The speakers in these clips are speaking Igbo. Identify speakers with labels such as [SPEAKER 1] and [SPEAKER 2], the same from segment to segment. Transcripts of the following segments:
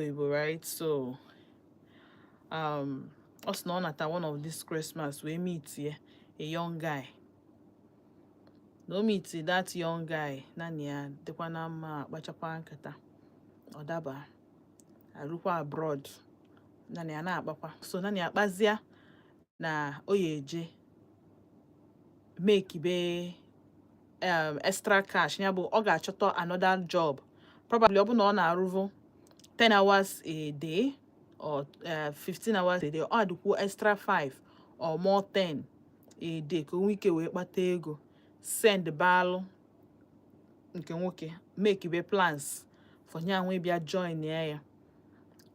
[SPEAKER 1] right? So us known at one of this Christmas we meet here a young guy. No meet that young guy. Nania dekwana ma bachapa nkata. Odaba. Arukwa abroad. Nania na akpakwa. So nania akpazia na oyeje make be extra cash. Nyabo oga choto another job. Probably obu no na aruvo 10 hours a day or 15 hours a day, or aduku extra 5 or more 10 a day ka nwike wee kpata ego send balụ nke nwoke make be plans for nya nwe bịa join ya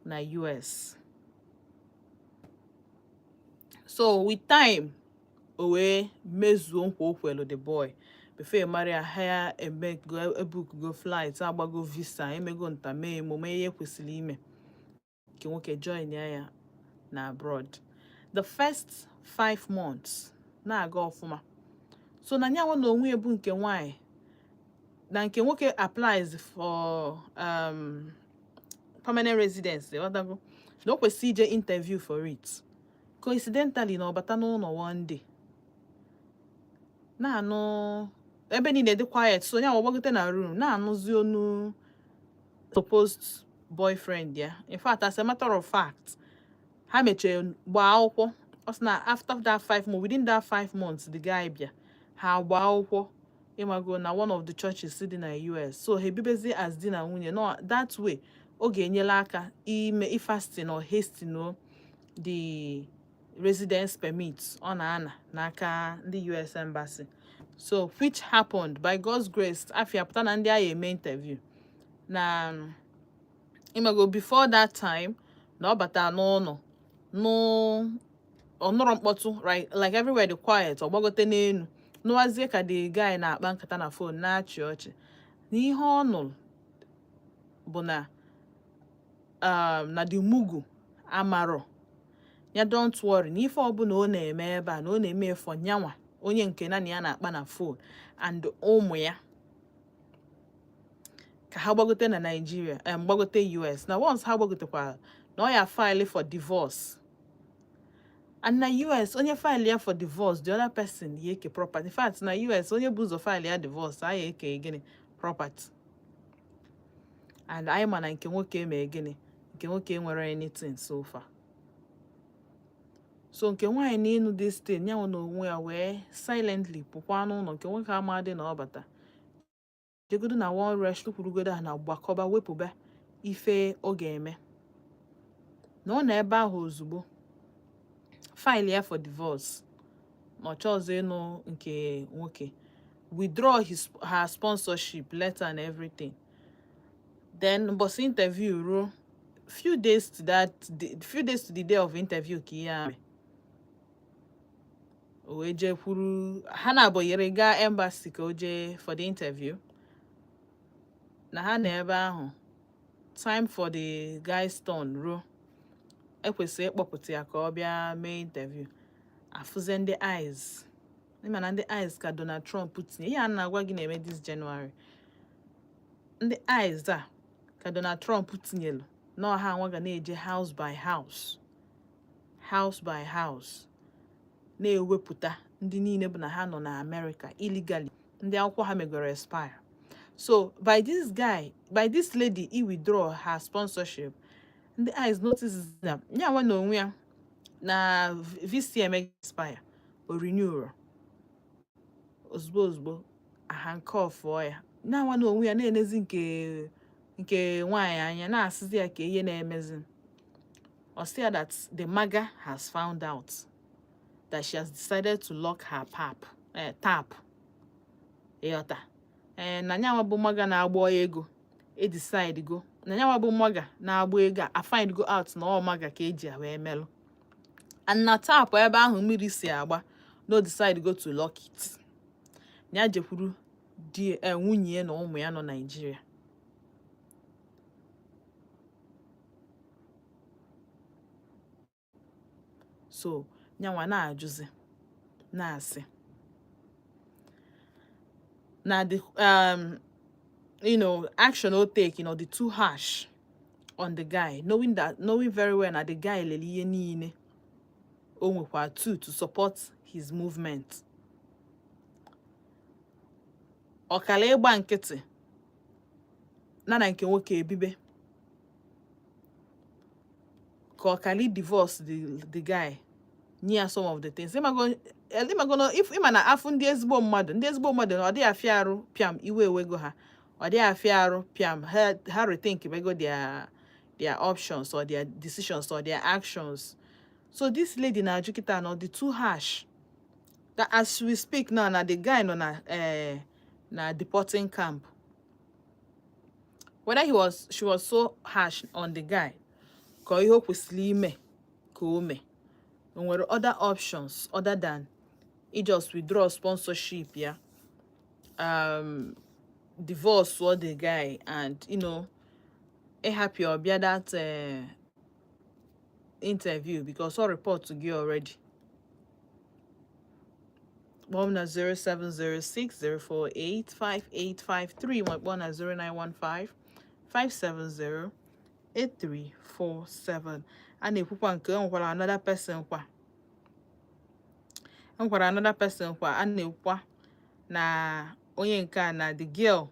[SPEAKER 1] na US. So with time o wee mezuo nkwa okwelu the boy before marry a hire a make go book go flight agbago visa emego ntame emume ihe kwesịrị ime nke nwoke join ya na abroad. The first 5 months na-aga ọfụma. So na nyanwa na onwe ebu nke nwanyị na nke nwoke applies for permanent residence ọdago na o kwesị ije interview for it. Coincidentally na ọbata n'ụlọ one day na-anụ ebe niile dị quiet, so nyanwa gbagote na room na-anụzi onu supposed boyfriend ya. In fact, as a matter of fact, ha mechara gbaa akwụkwọ. After that 5 months, within that 5 months, the guy bịa ha gbaa akwụkwọ ịmago na one of the churches dị na US. So he bibezi as di na nwunye. No, that way ọ ga-enyela aka ime fasting or hastening the residence permit ọ na-ana n'aka ndị US embassy. So which happened by God's grace. Afia pụta na ndị agha eme interview na ịmago before that time na ọ bata n'ụlọ ọnụrụ mkpọtụ, right, like everywhere the quiet, ọ gbagote n'elu n'wazie ka the guy na-akpa nkata na phone na-achị ọchị na ihe ọ nụrụ bụ na na the mugu amarọ ya. Don't worry na ife ọbụla ọ na-eme ebe a na ọ na-eme for nyanwa onye nke naanị ya na-akpa na phone and ụmụ ya ka ha gbagote na Nigeria gbagote US. na once ha gbagotekwara na ọ ya file for divorce, and na US onye file ya for divorce the other person ya eke property. In fact na US onye bụ ụzọ file ya divorce a ya eke gịnị property, and anyị ma na nke nwoke eme gịnị nke nwoke nwere anything so far. So nke nwaanyị n'elu this thing nyanwụ na onwe ya wee silently pụkwa n'ụlọ nke nwoke amadị na ọ bata jegodo na one rush kwurugodo ha na gbakọba wepụba ife ọ ga-eme na ọ na ebe ahụ ozugbo file ya for divorce na ọ chọọzọ ịnụ nke nwoke, withdraw her sponsorship letter and everything. Then boss interview ruo few days to the day of interview ka ihe ame o wee jee kwuru ha na-abụnyere gaa embassy ka o jee for the interview. Na ha na ebe ahụ time for the guy's turn ruo ekwesịrị ịkpọpụta ya ka ọ bịa mee interview. Afụze ndị eyes ịma na ndị eyes ka Donald Trump tinye ihe a na-agwa gị na-eme this January. Ndị eyes a ka Donald Trump tinyelu na ọha nwa ga na-eje house by house na-ewepụta ndị niile bụ na ha nọ na America illegally, ndị akwụkwọ ha megoro expire. So by this lady he withdraw her sponsorship, the eyes notices that nyanwa na onwe ya na VCM expire o renew ozugbo aha nke ọfọ ya. Nyanwa na onwe ya na-enezi nke nwaanyị anya na-asịzi ya ka ihe na-emezi. Or say that the MAGA has found out that she has decided to lock her tap. Eyota. Na nyanwa bụ MAGA na-agba ego decide go na nyanwa bụ MAGA na-agba ego a find go out na ọ MAGA ka eji wee melụ, and na tap ebe ahụ mmiri si agba no decide go to lock it. Nya jekwuru di nwunye na ụmụ ya nọ Nigeria. So nyanwa na-ajụzi na-asị na the action o take the too harsh on the guy, knowing very well that the guy lele ihe niile o nwekwa too to support his movement. Ọkala ịgba nkịtị na nke nwoke ebibe ka ọkali divorce the guy near some of the things. If na afụ ndị ezigbo mmadụ na ọ dị afịa arụ piam iwe ewego ha, ọ dị afịa arụ piam ha rethink bego their options or their decisions or their actions. So this lady na ajukita no the too harsh that as we speak now na the guy no na deporting camp. Whether she was so harsh on the guy ka ihe o kwesịrị ime ka o mee. There were other options other than he just withdraw sponsorship, yeah, divorce or the guy, and happy or be that interview because all report to give already. One at 0706 048 5853, one at 0915 570 8347. And if one can another person another person and na onye nke na the girl,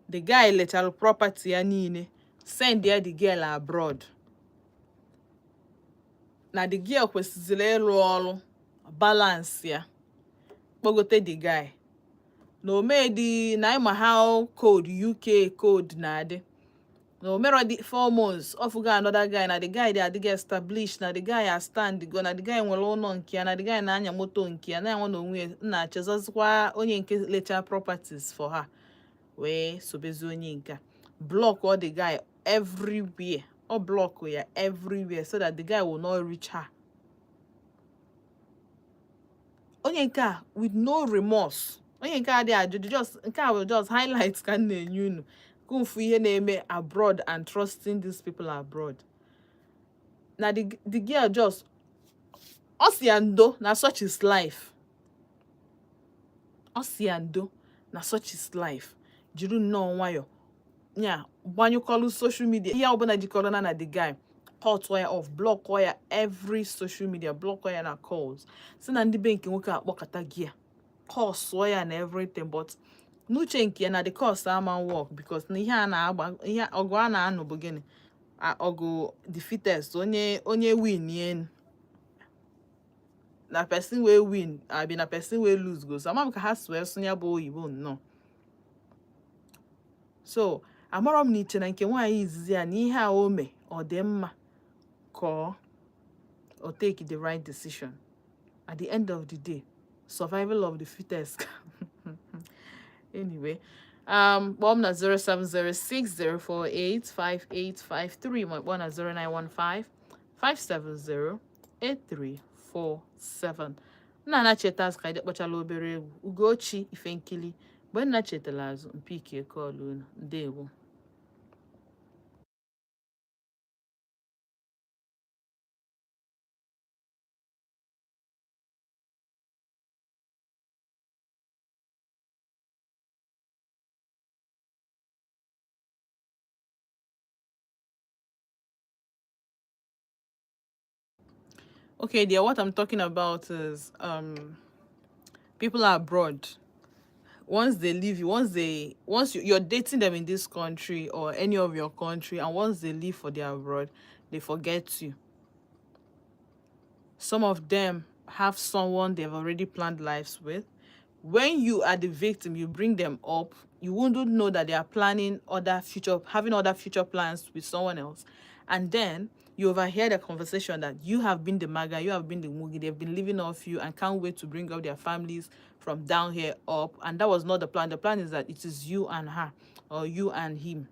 [SPEAKER 1] the guy lechara property ya niile send the girl abroad. Na the girl kwesịrị ịrụ ọrụ balance ya kpogote the guy no made na ịma how code UK code na adị. No matter the 4 months of another guy, na the guy they are established, na the guy has stand go, na the guy nwere ụlọ nke ya, na the guy na anya moto nke ya, na ya nwe onwe na chezozikwa onye nke later properties for her. We sobezi onye nke block all the guy everywhere, or block ya everywhere so that the guy will not reach her. Onye nke with no remorse. Onye nke adị ajụ just nke will just highlight ka na-enye unu. Kufu ihe na-eme abroad and trusting these people abroad. Now the girl just osiando na such is life. Osiando na such is life. Jiru no nwayo. Nya gbanyụkọlụ social media. Ihe ọbụla jikọrọ na the guy. Cut wire off, block wire every social media, block wire na calls. So na ndị be nke nwoke akpọkọta gia. Calls wire and everything, but n'uche nke na the course ama work because na ihe a na-agba ihe ọgụ a na-anụ bụ gịnị ọgụ the fittest onye win yen na person wey win abi na person wey lose go so amam ka ha swear sonya bụ oyibo no. So amara m n'iche na nke nwaanyị izizi ya na ihe a o mee ọ dị mma ka or take the right decision. At the end of the day, survival of the fittest. Anyway, bomb na 0706 048 5853, my one at 0915 570 8347. Na chetas ka idekpochala obere egwu Ugochi ife nkili mgbe nna chetala azụ mpike kọlụ ndewo. Okay, dear, what I'm talking about is people are abroad. Once they leave you, once you're dating them in this country or any of your country, and once they leave for their abroad, they forget you. Some of them have someone they've already planned lives with. When you are the victim, you bring them up, you wouldn't know that they are having other future plans with someone else. And then you overhear the conversation that you have been the maga, you have been the mugi, they've been living off you and can't wait to bring up their families from down here up. And that was not the plan. The plan is that it is you and her or you and him.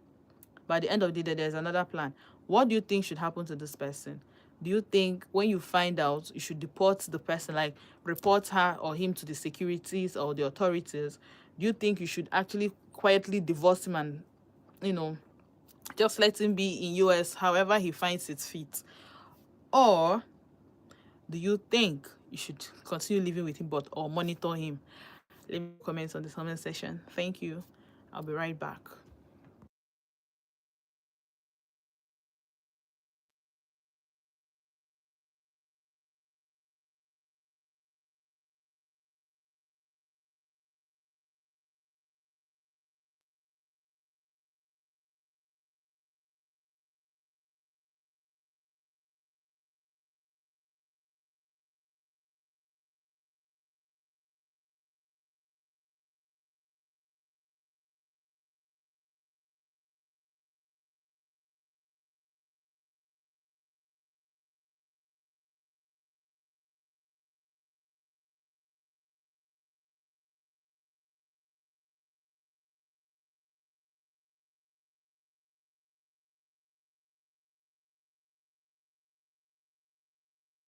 [SPEAKER 1] By the end of the day, there's another plan. What do you think should happen to this person? Do you think when you find out, you should deport the person, like report her or him to the securities or the authorities? Do you think you should actually quietly divorce him and, just let him be in US however he finds it fit? Or do you think you should continue living with him or monitor him? Leave comments on the comment section. Thank you. I'll be right back.